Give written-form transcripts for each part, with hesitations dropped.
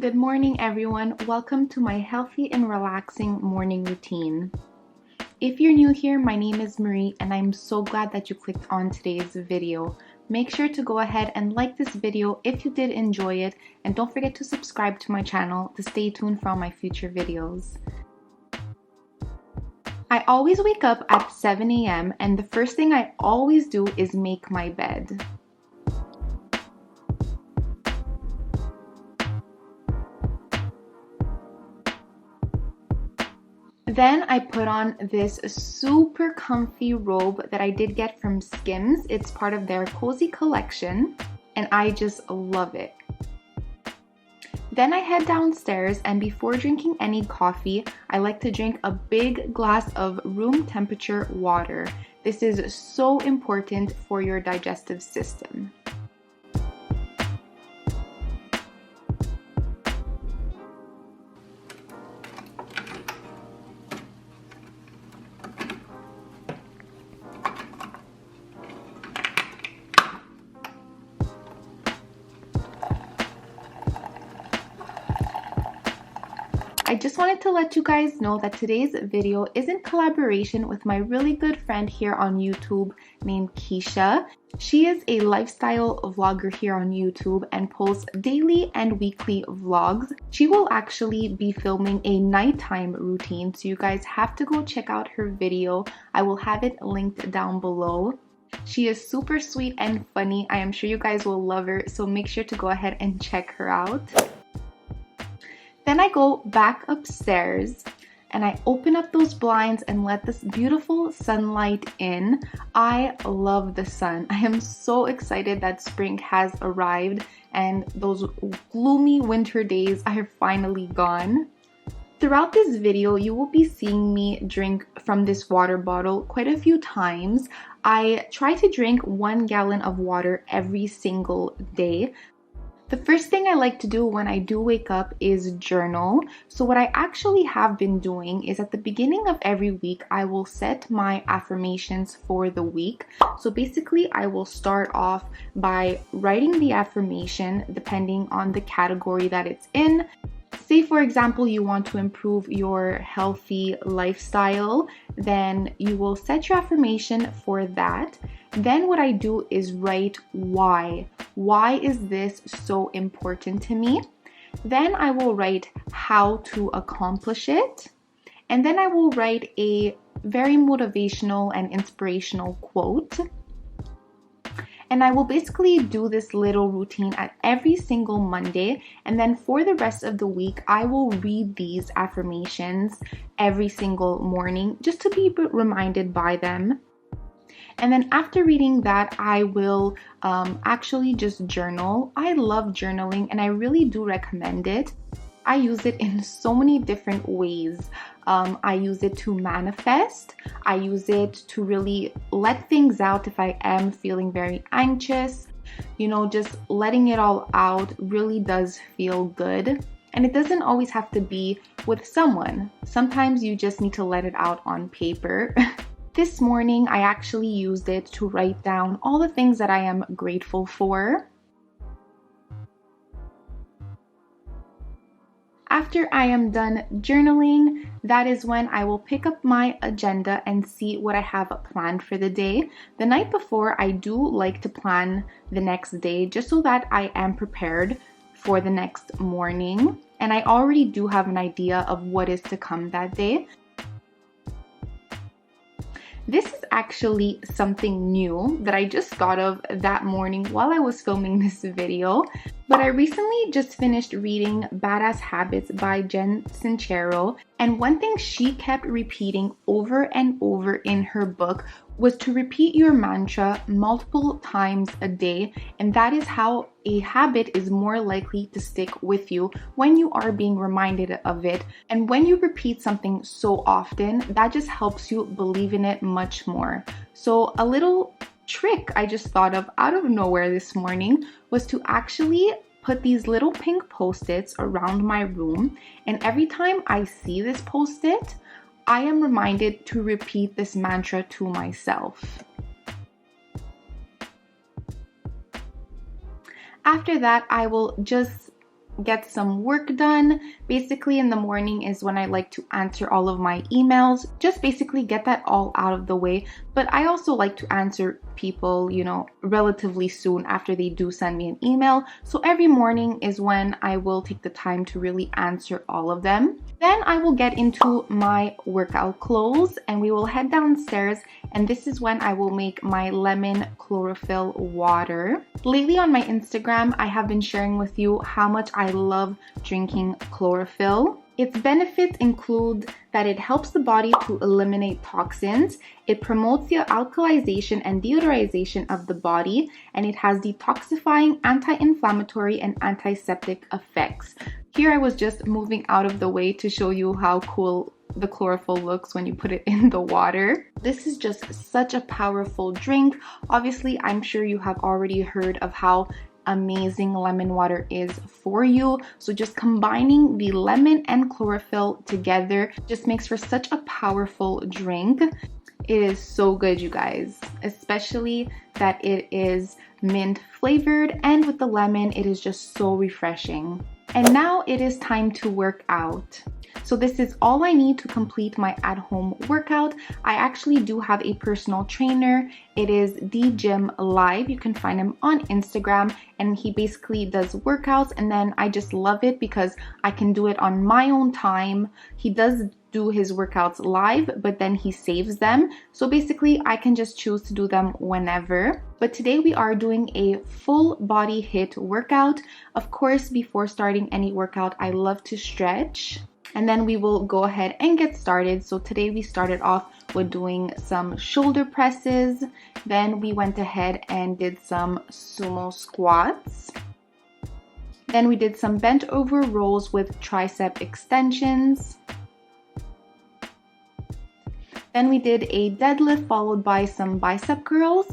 Good morning, everyone. Welcome to my healthy and relaxing morning routine. If you're new here, my name is Marie and I'm so glad that you clicked on today's video. Make sure to go ahead and like this video if you did enjoy it, and don't forget to subscribe to my channel to stay tuned for all my future videos. I always wake up at 7 a.m. and the first thing I always do is make my bed. Then I put on this super comfy robe that I did get from Skims. It's part of their cozy collection and I just love it. Then I head downstairs, and before drinking any coffee, I like to drink a big glass of room temperature water. This is so important for your digestive system. I just wanted to let you guys know that today's video is in collaboration with my really good friend here on YouTube named Keisha. She is a lifestyle vlogger here on YouTube and posts daily and weekly vlogs. She will actually be filming a nighttime routine, so you guys have to go check out her video. I will have it linked down below. She is super sweet and funny. I am sure you guys will love her, so make sure to go ahead and check her out. Then I go back upstairs and I open up those blinds and let this beautiful sunlight in. I love the sun. I am so excited that spring has arrived and those gloomy winter days are finally gone. Throughout this video, you will be seeing me drink from this water bottle quite a few times. I try to drink 1 gallon of water every single day. The first thing I like to do when I do wake up is journal. So what I actually have been doing is at the beginning of every week, I will set my affirmations for the week. So basically, I will start off by writing the affirmation depending on the category that it's in. Say, for example, you want to improve your healthy lifestyle, then you will set your affirmation for that. Then what I do is write why. Why is this so important to me? Then I will write how to accomplish it. And then I will write a very motivational and inspirational quote. And I will basically do this little routine at every single Monday. And then for the rest of the week, I will read these affirmations every single morning just to be reminded by them. And then after reading that, I will actually just journal. I love journaling and I really do recommend it. I use it in so many different ways. I use it to manifest. I use it to really let things out if I am feeling very anxious. You know, just letting it all out really does feel good. And it doesn't always have to be with someone. Sometimes you just need to let it out on paper. This morning, I actually used it to write down all the things that I am grateful for. After I am done journaling, that is when I will pick up my agenda and see what I have planned for the day. The night before, I do like to plan the next day just so that I am prepared for the next morning. And I already do have an idea of what is to come that day. This is actually something new that I just thought of that morning while I was filming this video. But I recently just finished reading Badass Habits by Jen Sincero, and one thing she kept repeating over and over in her book was to repeat your mantra multiple times a day, and that is how a habit is more likely to stick with you when you are being reminded of it. And when you repeat something so often, that just helps you believe in it much more. So a little trick I just thought of out of nowhere this morning was to actually put these little pink post-its around my room, and every time I see this post-it, I am reminded to repeat this mantra to myself. After that, I will just get some work done. Basically in the morning is when I like to answer all of my emails, just basically get that all out of the way. But I also like to answer people, you know, relatively soon after they do send me an email. So every morning is when I will take the time to really answer all of them. Then I will get into my workout clothes and we will head downstairs, and this is when I will make my lemon chlorophyll water. Lately on my Instagram, I have been sharing with you how much I love drinking chlorophyll. Its benefits include that it helps the body to eliminate toxins, it promotes the alkalization and deodorization of the body, and it has detoxifying, anti-inflammatory, and antiseptic effects. Here I was just moving out of the way to show you how cool the chlorophyll looks when you put it in the water. This is just such a powerful drink. Obviously, I'm sure you have already heard of how amazing lemon water is for you. So just combining the lemon and chlorophyll together just makes for such a powerful drink. It is so good, you guys, especially that it is mint flavored, and with the lemon, it is just so refreshing. And now it is time to work out. So this is all I need to complete my at-home workout. I actually do have a personal trainer. It is The Gym Live. You can find him on Instagram, and he basically does workouts, and then I just love it because I can do it on my own time. He does do his workouts live, but then he saves them. So basically I can just choose to do them whenever. But today we are doing a full body HIIT workout. Of course, before starting any workout, I love to stretch. And then we will go ahead and get started. So today we started off with doing some shoulder presses. Then we went ahead and did some sumo squats. Then we did some bent over rows with tricep extensions. Then we did a deadlift followed by some bicep curls.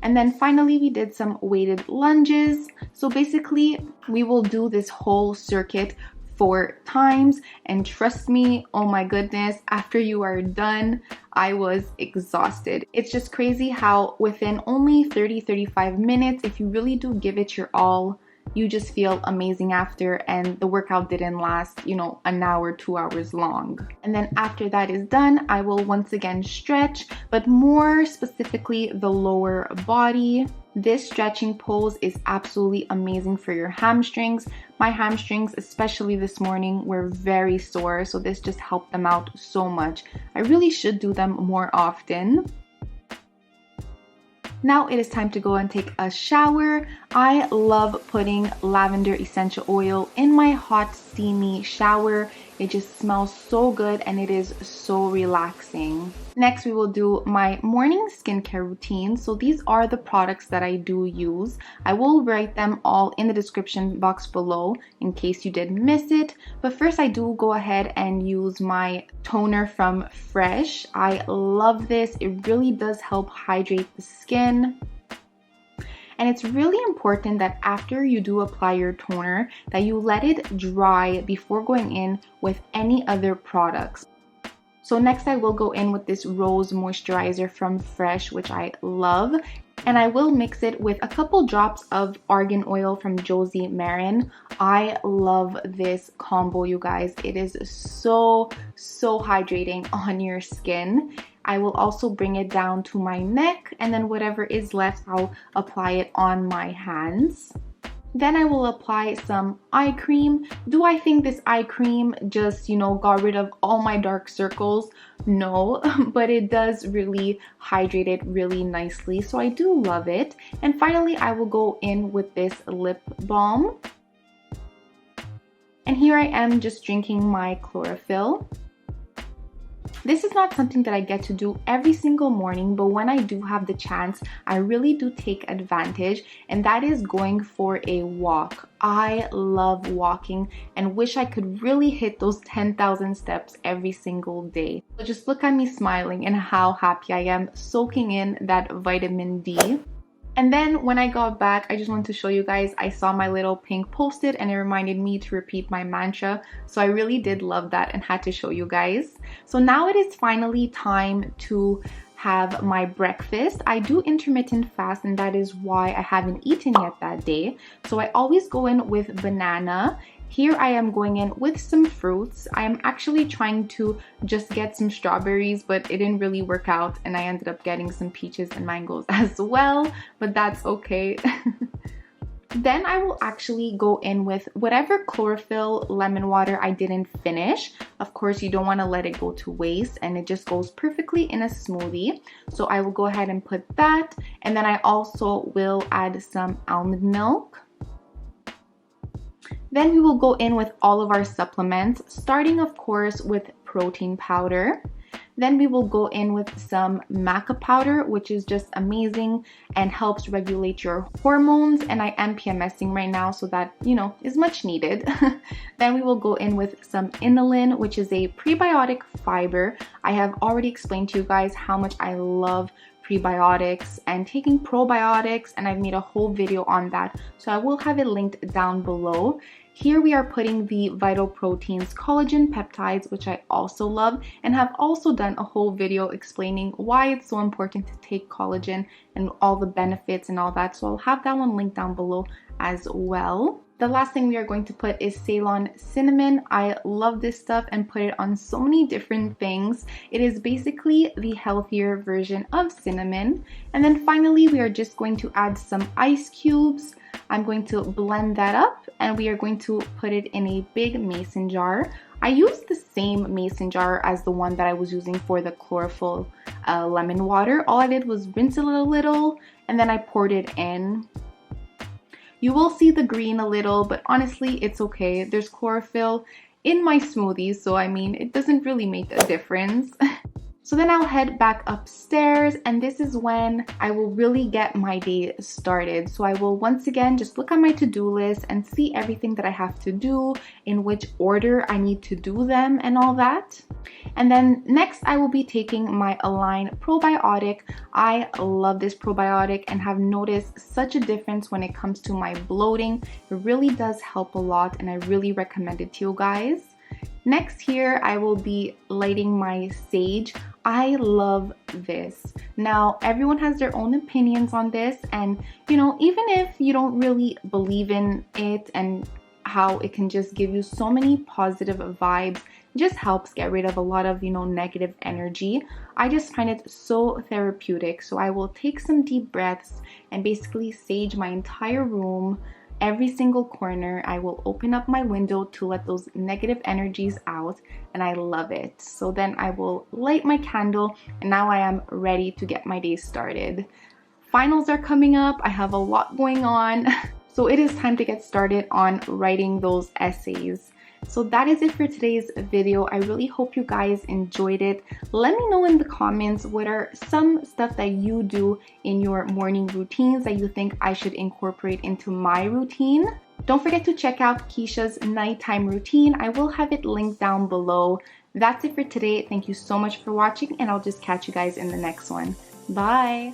And then finally we did some weighted lunges. So basically we will do this whole circuit 4 times, and trust me, oh my goodness, after you are done, I was exhausted. It's just crazy how within only 30-35 minutes, if you really do give it your all, you just feel amazing after, and the workout didn't last, you know, an hour, 2 hours long. And then after that is done, I will once again stretch, but more specifically the lower body. This stretching pose is absolutely amazing for your hamstrings. My hamstrings, especially this morning, were very sore, so this just helped them out so much. I really should do them more often. Now it is time to go and take a shower. I love putting lavender essential oil in my hot, steamy shower. It just smells so good and it is so relaxing. Next, we will do my morning skincare routine. So these are the products that I do use. I will write them all in the description box below in case you did miss it. But first, I do go ahead and use my toner from Fresh. I love this. It really does help hydrate the skin. And it's really important that after you do apply your toner, that you let it dry before going in with any other products. So next I will go in with this rose moisturizer from Fresh, which I love. And I will mix it with a couple drops of argan oil from Josie Marin. I love this combo, you guys. It is so hydrating on your skin. I will also bring it down to my neck, and then whatever is left, I'll apply it on my hands. Then I will apply some eye cream. Do I think this eye cream just, you know, got rid of all my dark circles? No, but it does really hydrate it really nicely, so I do love it. And finally, I will go in with this lip balm. And here I am just drinking my chlorophyll. This is not something that I get to do every single morning, but when I do have the chance, I really do take advantage, and that is going for a walk. I love walking and wish I could really hit those 10,000 steps every single day. So just look at me smiling and how happy I am soaking in that vitamin D. And then when I got back, I just wanted to show you guys, I saw my little pink post-it and it reminded me to repeat my mantra. So I really did love that and had to show you guys. So now it is finally time to have my breakfast. I do intermittent fast, and that is why I haven't eaten yet that day. So I always go in with banana. Here I am going in with some fruits. I am actually trying to just get some strawberries, but it didn't really work out, and I ended up getting some peaches and mangoes as well, but that's okay. Then I will actually go in with whatever chlorophyll lemon water I didn't finish. Of course, you don't want to let it go to waste, and it just goes perfectly in a smoothie. So I will go ahead and put that, and then I also will add some almond milk. Then we will go in with all of our supplements, starting of course with protein powder. Then we will go in with some maca powder, which is just amazing and helps regulate your hormones. And I am PMSing right now, so that, is much needed. Then we will go in with some inulin, which is a prebiotic fiber. I have already explained to you guys how much I love prebiotics and taking probiotics, and I've made a whole video on that, so I will have it linked down below. Here we are putting the Vital Proteins collagen peptides, which I also love, and have also done a whole video explaining why it's so important to take collagen and all the benefits and all that, so I'll have that one linked down below as well. The last thing we are going to put is Ceylon cinnamon. I love this stuff and put it on so many different things. It is basically the healthier version of cinnamon. And then finally, we are just going to add some ice cubes. I'm going to blend that up, and we are going to put it in a big mason jar. I used the same mason jar as the one that I was using for the chlorophyll lemon water. All I did was rinse it a little, and then I poured it in. You will see the green a little, but honestly, it's okay. There's chlorophyll in my smoothies, so I mean, it doesn't really make a difference. So then I'll head back upstairs, and this is when I will really get my day started. So I will once again just look at my to-do list and see everything that I have to do, in which order I need to do them and all that. And then next I will be taking my Align probiotic. I love this probiotic and have noticed such a difference when it comes to my bloating. It really does help a lot, and I really recommend it to you guys. Next here, I will be lighting my sage. I love this. Now, everyone has their own opinions on this, and even if you don't really believe in it and how it can just give you so many positive vibes, it just helps get rid of a lot of, negative energy. I just find it so therapeutic. So I will take some deep breaths and basically sage my entire room. Every single corner. I will open up my window to let those negative energies out, and I love it. So then I will light my candle, and now I am ready to get my day started. Finals are coming up. I have a lot going on. So it is time to get started on writing those essays. So that is it for today's video. I really hope you guys enjoyed it. Let me know in the comments what are some stuff that you do in your morning routines that you think I should incorporate into my routine. Don't forget to check out Keisha's nighttime routine. I will have it linked down below. That's it for today. Thank you so much for watching, and I'll just catch you guys in the next one. Bye!